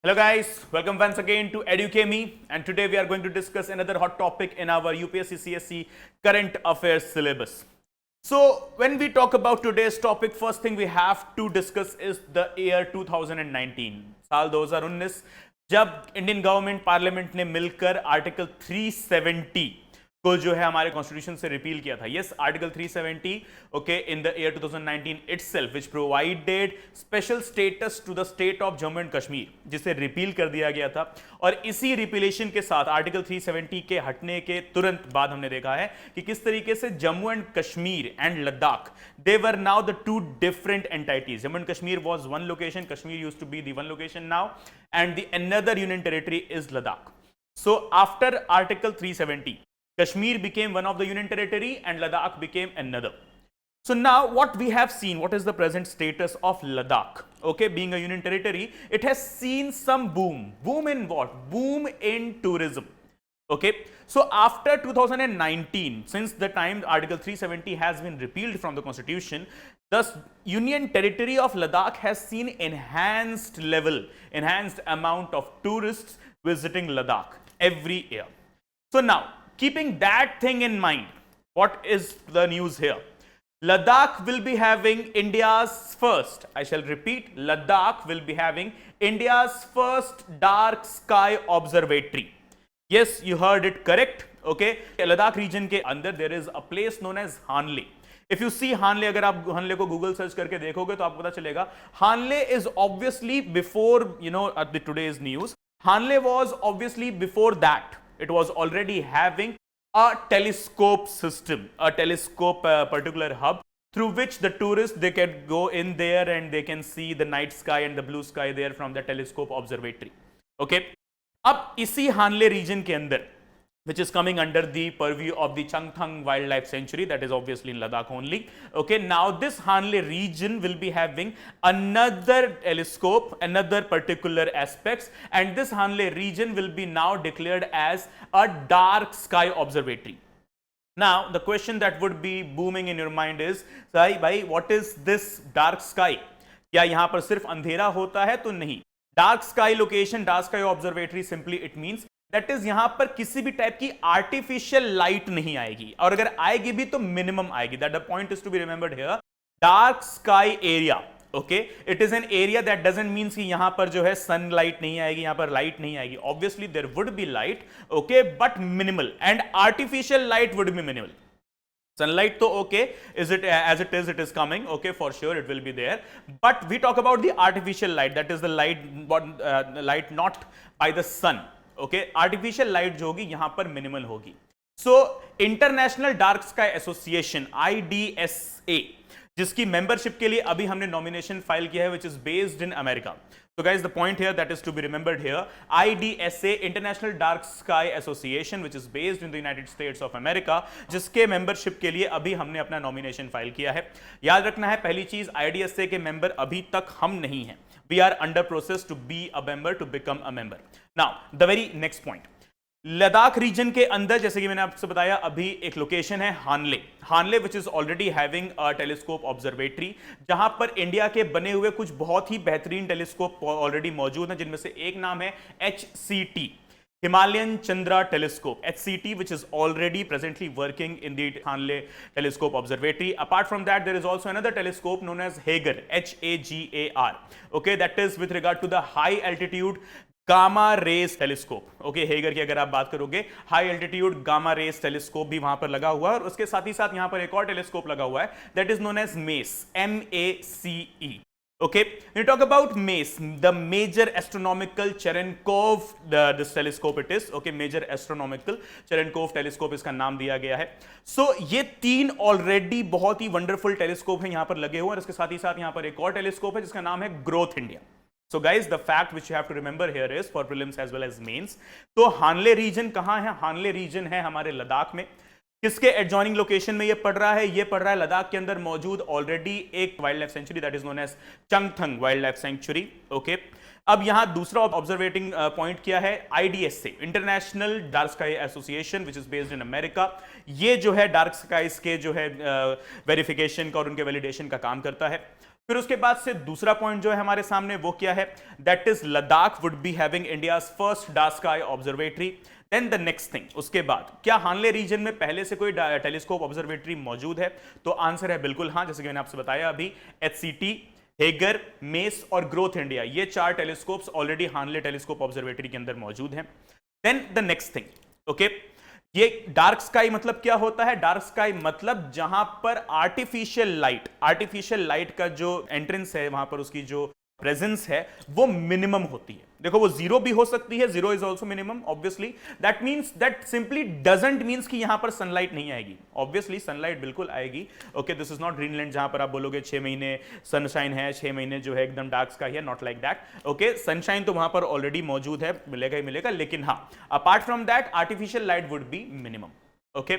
Hello guys, welcome once again to EduCame, and today we are going to discuss another hot topic in our UPSC CSE current affairs syllabus. So when we talk about today's topic, first thing we have to discuss is the year 2019, साल 2019, जब Indian government parliament ने मिलकर article 370 को जो है हमारे constitution से repeal किया था. Yes, article 370 okay in the year 2019 itself which provided special status to the state of Jammu and Kashmir, जिसे रिपील कर दिया गया था. और इसी रिपीलेशन के साथ आर्टिकल 370 के हटने के तुरंत बाद हमने देखा है कि किस तरीके से Jammu and Kashmir and Ladakh, they were now the two different entities. Jammu and Kashmir was one location, Kashmir used to be the one location now, and the another union territory is Ladakh. So after Article 370, Kashmir became one of the union territory and Ladakh became another. So now what we have seen, what is the present status of Ladakh? Okay, being a union territory, it has seen some boom. Boom in what? Boom in tourism. Okay, so after 2019, since the time Article 370 has been repealed from the constitution, the union territory of Ladakh has seen enhanced amount of tourists visiting Ladakh every year. So now, keeping that thing in mind, what is the news here? Ladakh will be having India's first, I shall repeat, Ladakh will be having India's first dark sky observatory. Yes, you heard it correct. Okay, Ladakh region के अंदर there is a place known as Hanle. If you see Hanle, अगर आप Hanle को Google search करके देखोगे तो आपको पता चलेगा Hanle is obviously before, at the today's news, Hanle was obviously before that. It was already having a telescope system, a telescope particular hub through which the tourists, they can go in there and they can see the night sky and the blue sky there from the telescope observatory. Okay. अब इसी Hanle region के अंदर, which is coming under the purview of the Changthang Wildlife Sanctuary, that is obviously in Ladakh only. Okay, now this Hanle region will be having another telescope, another particular aspects, and this Hanle region will be now declared as a dark sky observatory. Now, the question that would be booming in your mind is, bhai, what is this dark sky? क्या यहाँ पर सिर्फ अंधेरा होता है? तो नहीं. Dark sky location, dark sky observatory, simply it means that is यहां पर किसी भी टाइप की आर्टिफिशियल लाइट नहीं आएगी, और अगर आएगी भी तो मिनिमम आएगी. That the point is to be remembered here. Dark sky area, okay, it is an area that doesn't means कि यहां पर जो है सनलाइट नहीं आएगी, यहां पर लाइट नहीं आएगी. Obviously there would be light, okay, but minimal, and artificial light would be minimal. Sunlight to okay, is it as it is coming, okay, for sure it will be there, but we talk about the artificial light, that is the light not by the sun. Okay, artificial light जो होगी यहां पर minimal होगी. So international dark sky association IDSA, जिसकी membership के लिए अभी हमने नॉमिनेशन फाइल किया है, which is based in America. So guys, the point here that is to be remembered here, IDSA, International Dark Sky Association, which is based in the United States of America, जिसके membership के लिए अभी हमने अपना nomination file किया है. याद रखना है, पहली चीज, IDSA के मेंबर अभी तक हम नहीं हैं. We are under process to be a member, to become a member. Now, the very next point. Ladakh region के अंदर, जैसे कि मैंने आपसे बताया, अभी एक लोकेशन है Hanle which is already having a telescope observatory, जहां पर इंडिया के बने हुए कुछ बहुत ही बेहतरीन टेलीस्कोप ऑलरेडी मौजूद हैं, जिनमें से एक नाम है HCT, Himalayan Chandra Telescope, HCT, which is already presently working in the Hanle Telescope Observatory. Apart from that, there is also another telescope known as Hagar, HAGAR. Okay, that is with regard to the high altitude gamma rays telescope. Okay, हेगर की अगर आप बात करोगे, high altitude gamma rays telescope भी वहां पर लगा हुआ है, और उसके साथ ही साथ यहां पर एक और टेलीस्कोप लगा हुआ है, that is known as MACE, MACE. Okay, when you talk about MEACE, the Major Astronomical Cherenkov, this telescope it is, okay, Major Astronomical Cherenkov Telescope इसका नाम दिया गया है. So ये तीन ऑलरेडी बहुत ही वंडरफुल टेलीस्कोप हैं यहाँ पर लगे हुए हैं, और इसके साथ ही साथ यहाँ पर एक और टेलीस्कोप है जिसका नाम है growth India. So guys, the fact which you have to remember here is for prelims as well as mains. तो हानले रीजन कहाँ है? हानले रीजन है हमारे लद्दाख में. किसके एडजॉइनिंग लोकेशन में ये पड़ रहा है? ये पड़ रहा है लद्दाख के अंदर मौजूद ऑलरेडी एक wild life sanctuary, that is known as Changthang wild life sanctuary. Okay, अब यहां दूसरा ऑब्जर्वेटिंग पॉइंट क्या है? IDSA, international dark sky association, which is based in America. ये जो है डार्क स्काईज के जो है वेरिफिकेशन का और उनके वैलिडेशन का काम करता है. फिर उसके बाद से दूसरा पॉइंट जो है हमारे सामने वो क्या है, that is Ladakh would be having India's first dark sky observatory. Then the next thing, उसके बाद क्या हानले रीजन में पहले से कोई टेलीस्कोप ऑब्जर्वेटरी मौजूद है, तो आंसर है बिल्कुल हाँ, जैसे कि मैंने आपसे बताया अभी, HCT, हेगर, मेस और ग्रोथ इंडिया, ये 4 telescopes already Hanle telescope observatory के अंदर मौजूद हैं। Then the next thing, okay, ये डार्क स्काई मतलब क्या होता है, डार्क स्काई मतलब जहां पर आर्टिफिशियल लाइट का जो एंट्रेंस है, वहां पर उसकी जो प्रेजेंस है वो मिनिमम होती है। देखो वो जीरो भी हो सकती है, zero is also minimum obviously, that means that simply doesn't means कि यहां पर सनलाइट नहीं आएगी, ऑब्वियसली सनलाइट बिल्कुल आएगी। Okay, this is not Greenland जहां पर आप बोलोगे 6 महीने सनशाइन है, 6 महीने जो है एकदम डार्क स्काई है, not like that. Okay, sunshine तो वहां पर ऑलरेडी मौजूद है, मिलेगा ही मिलेगा, लेकिन हाँ apart from that artificial light would B minimum. Okay,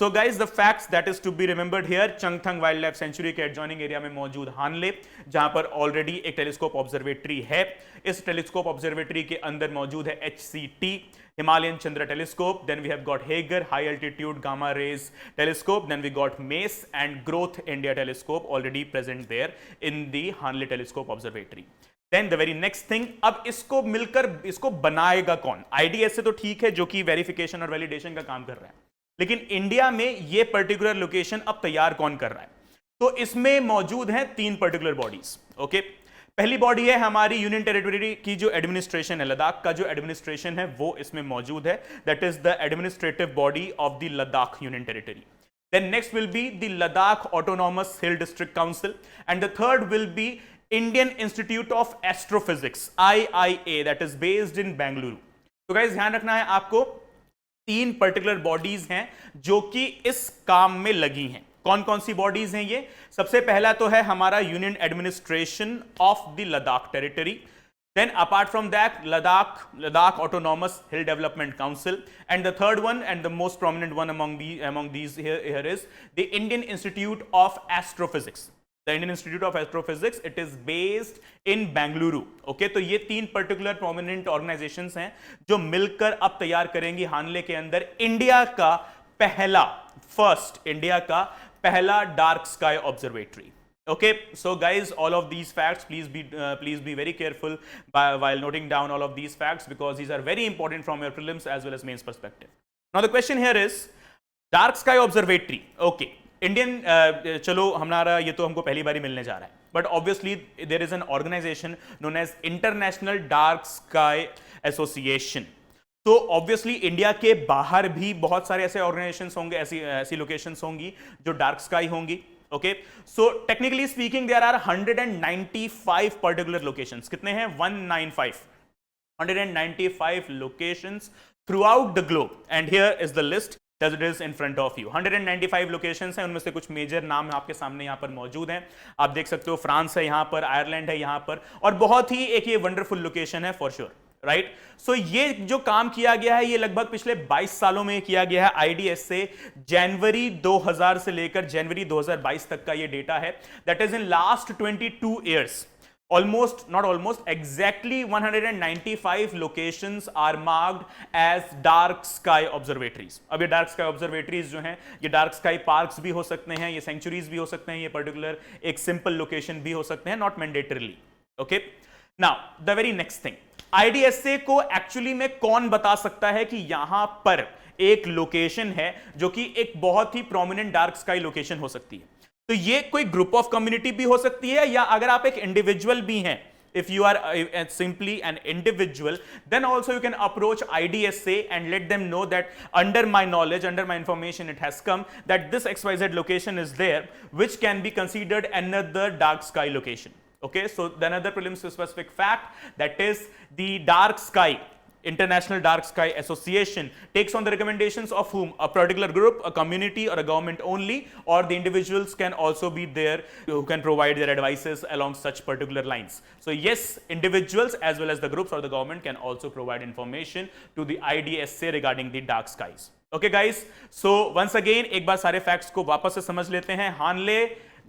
so guys the facts that is to be remembered here, Changthang wild life sanctuary के एडजॉइनिंग एरिया में मौजूद हानले, जहां पर ऑलरेडी एक टेलीस्कोप ऑब्जर्वेटरी है। इस टेलीस्कोप ऑब्जर्वेटरी के अंदर मौजूद है HCT, Himalayan Chandra telescope, then we have got HAGAR high altitude gamma rays telescope, then we got MACE and ग्रोथ India telescope already present there in the Hanle telescope observatory. Then the very next thing, अब इसको मिलकर इसको बनाएगा कौन, IDSA तो ठीक है जो कि वेरिफिकेशन और वैलिडेशन का काम कर रहा है, लेकिन इंडिया में ये पर्टिकुलर लोकेशन अब तैयार कौन कर रहा है, तो इसमें मौजूद हैं 3 पर्टिकुलर बॉडीज। ओके, पहली बॉडी है हमारी यूनियन टेरिटरी की जो एडमिनिस्ट्रेशन है, लद्दाख का जो एडमिनिस्ट्रेशन है वो इसमें मौजूद है, that is the administrative body of the Ladakh union territory. Then next will be the Ladakh autonomous hill district council, and the third will be Indian institute of astrophysics IIA, that is based in Bengaluru. तो guys ध्यान रखना है आपको, 3 particular bodies हैं जो कि इस काम में लगी हैं। कौन कौन सी बॉडीज हैं ये, सबसे पहला तो है हमारा union administration of the Ladakh territory, then apart from that Ladakh autonomous hill development council, and the third one and the most prominent one among these here is the Indian Institute of Astrophysics. The Indian Institute of Astrophysics, it is based in Bengaluru. Okay, तो ये 3 particular prominent organisations हैं जो मिलकर अब तैयार करेंगी हानले के अंदर इंडिया का पहला dark sky observatory. Okay, so guys, all of these facts, please be very careful while noting down all of these facts, because these are very important from your prelims as well as mains perspective. Now the question here is dark sky observatory. Okay, Indian चलो हमारा ये तो हमको पहली बार ही मिलने जा रहा है, but obviously there is an organisation known as international dark sky association. तो ऑब्वियसली इंडिया के बाहर भी बहुत सारे ऐसे ऑर्गेनाइजेशंस होंगे, ऐसी लोकेशंस होंगी जो डार्क स्काई होंगी। Okay, so technically speaking there are 195 particular locations. कितने हैं? 195 locations throughout the globe, and here is the list as it is in front of you. 195 locations हैं, उनमें से कुछ मेजर नाम आपके सामने यहाँ पर मौजूद हैं। आप देख सकते हो फ्रांस है यहाँ पर, आयरलैंड है यहाँ पर, और बहुत ही एक ये वंडरफुल लोकेशन है फॉर श्योर, राइट। सो ये जो काम किया गया है ये लगभग पिछले 22 सालों में किया गया है। IDSA जनवरी 2000 से लेकर जनवरी 2022 तक का ये डेटा है, that is in last 22 years exactly 195 locations are marked as dark sky observatories. अब ये dark sky observatories जो हैं, ये dark sky parks भी हो सकते हैं, ये sanctuaries भी हो सकते हैं, ये particular एक simple location भी हो सकते हैं, not mandatorily. Okay? Now, the very next thing, IDSA को एक्चुअली में कौन बता सकता है कि यहां पर एक लोकेशन है जो कि एक बहुत ही प्रोमिनेंट डार्क स्काई लोकेशन हो सकती है? तो ये कोई ग्रुप ऑफ कम्युनिटी भी हो सकती है, या अगर आप एक इंडिविजुअल भी हैं, if you are simply an individual, then also you can approach IDSA and let them know that under my knowledge, under my information, it has come that this XYZ location is there, which can be considered another dark sky location. Okay, so the another prelims specific fact, that is the dark sky International Dark Sky Association takes on the recommendations of whom? A particular group, a community, or a government only, or the individuals can also be there who can provide their advices along such particular lines. So yes, individuals as well as the groups or the government can also provide information to the IDSA regarding the dark skies. Okay guys, so once again एक बार सारे facts को वापस से समझ लेते हैं। हानले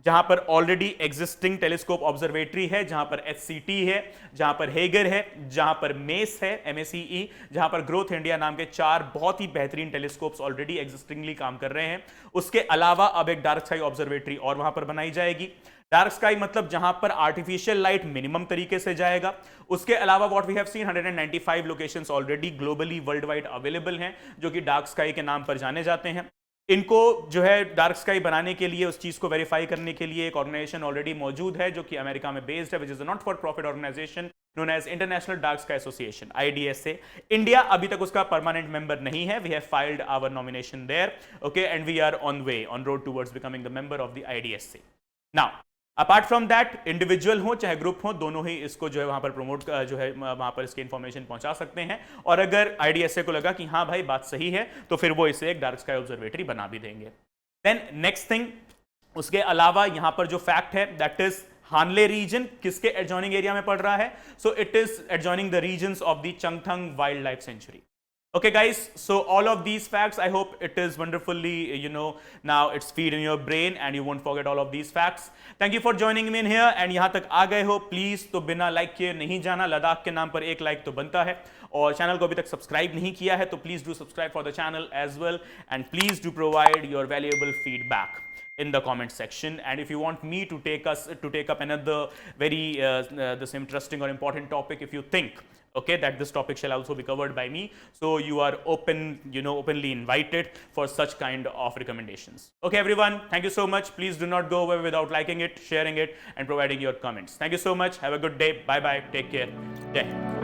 जहां पर ऑलरेडी एग्जिस्टिंग टेलीस्कोप ऑब्जर्वेटरी है, जहां पर HCT है, जहां पर हेगर है, जहां पर मेस है MACE, जहां पर ग्रोथ इंडिया नाम के 4 बहुत ही बेहतरीन टेलीस्कोप्स ऑलरेडी एग्जिस्टिंगली काम कर रहे हैं। उसके अलावा अब एक डार्क स्काई ऑब्जर्वेटरी और वहां पर बनाई जाएगी। डार्क स्काई मतलब जहां पर आर्टिफिशियल लाइट मिनिमम तरीके से जाएगा। उसके अलावा what we have seen 195 locations already globally world wide available हैं जो कि डार्क स्काई के नाम पर जाने जाते हैं। इनको जो है डार्क स्काई बनाने के लिए, उस चीज को वेरीफाई करने के लिए एक ऑर्गेनाइजेशन ऑलरेडी मौजूद है जो कि अमेरिका में बेस्ड है, which is not for profit organisation known as international dark sky association, IDSA। India अभी तक उसका परमानेंट मेंबर नहीं है। We have filed our nomination there, okay, and we are on way, on road towards becoming the member of the IDSA। Now apart from that, individual हो चाहे group हो, दोनों ही इसको जो है वहां पर प्रमोट जो है वहां पर इसकी इंफॉर्मेशन पहुंचा सकते हैं। और अगर IDSA को लगा कि हाँ भाई बात सही है तो फिर वो इसे एक डार्क स्काई ऑब्जर्वेटरी बना भी देंगे। देन नेक्स्ट थिंग, उसके अलावा यहां पर जो फैक्ट है दैट इज हानले रीजन किसके एडजॉइनिंग एरिया में पड़ रहा है? So it is adjoining the regions of the Changthang wild life sanctuary. Okay guys, so all of these facts, I hope it is wonderfully, now it's feed in your brain and you won't forget all of these facts. Thank you for joining me in here and यहाँ तक आ गए हो, please तो बिना like किए नहीं जाना। लद्दाख के नाम पर एक लाइक तो बनता है, और चैनल को अभी तक सब्सक्राइब नहीं किया है तो please do subscribe for the channel as well, and please do provide your valuable feedback in the comment section. And if you want me to take up another very this interesting or important topic, if you think okay that this topic shall also be covered by me, so you are openly invited for such kind of recommendations. Okay everyone, thank you so much. Please do not go away without liking it, sharing it and providing your comments. Thank you so much. Have a good day. Bye bye. Take care. Jai Hind.